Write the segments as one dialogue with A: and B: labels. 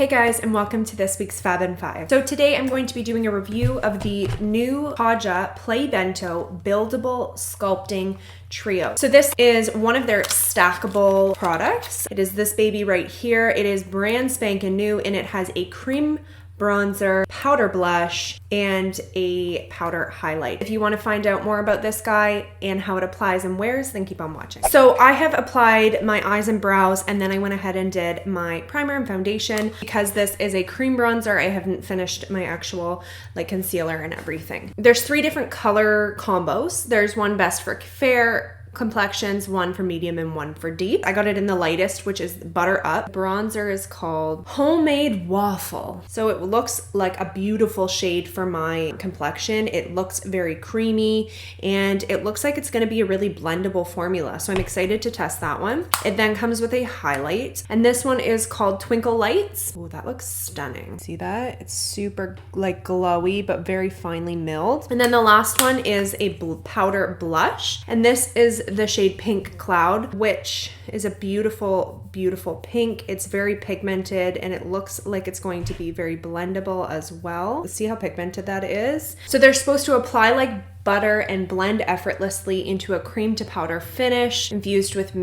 A: Hey guys, and welcome to this week's Fab In 5. So today I'm going to be doing a review of the new Kaja Play Bento Buildable Sculpting Trio. So this is one of their stackable products. It is this baby right here. It is brand spanking new and it has a cream bronzer, powder blush, and a powder highlight. If you want to find out more about this guy and how it applies and wears, then keep on watching. So I have applied my eyes and brows, and then I went ahead and did my primer and foundation. Because this is a cream bronzer, I haven't finished my actual like concealer and everything. There's 3 different color combos. There's one best for fair complexions, one for medium and one for deep. I got it in the lightest, which is Butter Up. Bronzer is called Homemade Waffle. So it looks like a beautiful shade for my complexion. It looks very creamy and it looks like it's going to be a really blendable formula. So I'm excited to test that one. It then comes with a highlight, and this one is called Twinkle Lights. Oh, that looks stunning. See that? It's super like glowy, but very finely milled. And then the last one is a powder blush, and this is the shade Pink Cloud, which is a beautiful, beautiful pink. It's very pigmented and it looks like it's going to be very blendable as well. See how pigmented that is? So they're supposed to apply like butter and blend effortlessly into a cream to powder finish infused with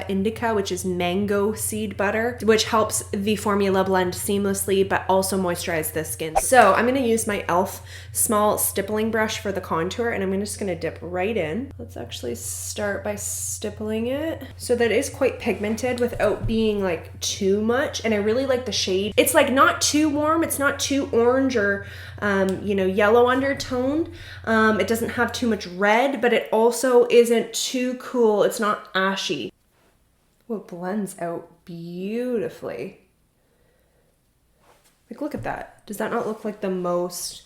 A: indica, which is mango seed butter, which helps the formula blend seamlessly but also moisturize the skin. So I'm going to use my e.l.f. small stippling brush for the contour, and I'm just going to dip right in. Let's actually start by stippling it so that it is quite pigmented without being like too much. And I really like the shade. It's like not too warm, it's not too orange or yellow undertone. It doesn't have too much red, but it also isn't too cool. It's not ashy. Oh, it blends out beautifully. Like, look at that. Does that not look like the most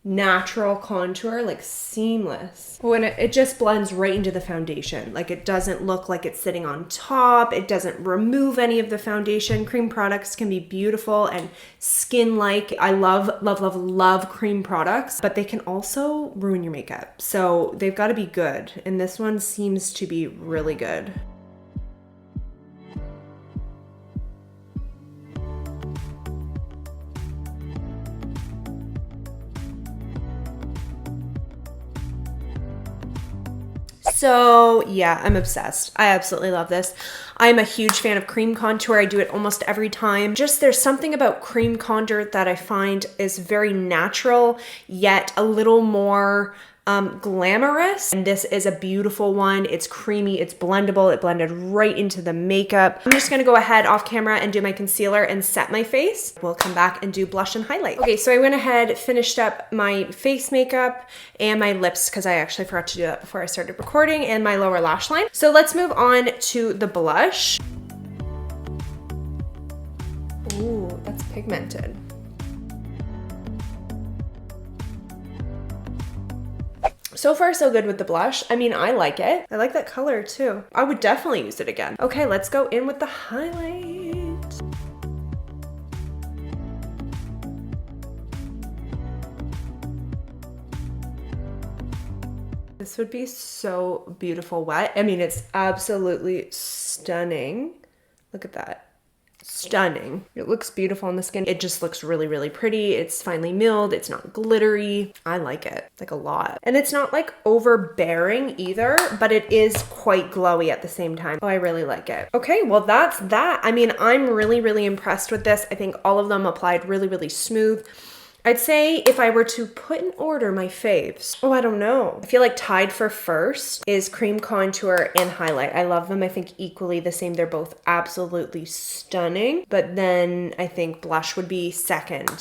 A: natural contour? Like seamless. Oh, and it just blends right into the foundation. Like, it doesn't look like it's sitting on top. It doesn't remove any of the foundation. Cream products can be beautiful and skin-like. I love, love, love, love cream products, but they can also ruin your makeup. So they've got to be good. And this one seems to be really good. So yeah, I'm obsessed. I absolutely love this. I'm a huge fan of cream contour. I do it almost every time. Just there's something about cream contour that I find is very natural, yet a little more glamorous. And this is a beautiful one. It's creamy, it's blendable, it blended right into the makeup. I'm just gonna go ahead off camera and do my concealer and set my face. We'll come back and do blush and highlight. Okay, so I went ahead, finished up my face makeup and my lips because I actually forgot to do that before I started recording, and my lower lash line. So let's move on to the blush. Ooh, that's pigmented. So far, so good with the blush. I mean, I like it. I like that color too. I would definitely use it again. Okay, let's go in with the highlight. This would be so beautiful wet. I mean, it's absolutely stunning. Look at that. Stunning. It looks beautiful on the skin. It just looks really, really pretty. It's finely milled. It's not glittery. I like it like a lot. And it's not like overbearing either, but it is quite glowy at the same time. Oh, I really like it. Okay, well that's that. I mean, I'm really, really impressed with this. I think all of them applied really, really smooth. I'd say if I were to put in order my faves, oh, I don't know. I feel like tied for first is cream contour and highlight. I love them, I think, equally the same. They're both absolutely stunning. But then I think blush would be second,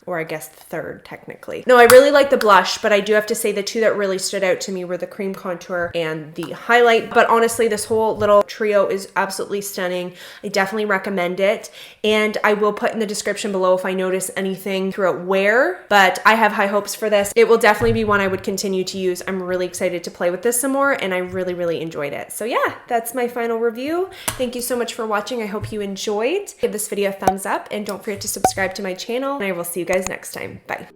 A: or I guess third technically. No, I really like the blush, but I do have to say the 2 that really stood out to me were the cream contour and the highlight. But honestly, this whole little trio is absolutely stunning. I definitely recommend it. And I will put in the description below if I notice anything throughout wear, but I have high hopes for this. It will definitely be one I would continue to use. I'm really excited to play with this some more, and I really, really enjoyed it. So yeah, that's my final review. Thank you so much for watching. I hope you enjoyed. Give this video a thumbs up and don't forget to subscribe to my channel, and I will see you guys next time. Bye.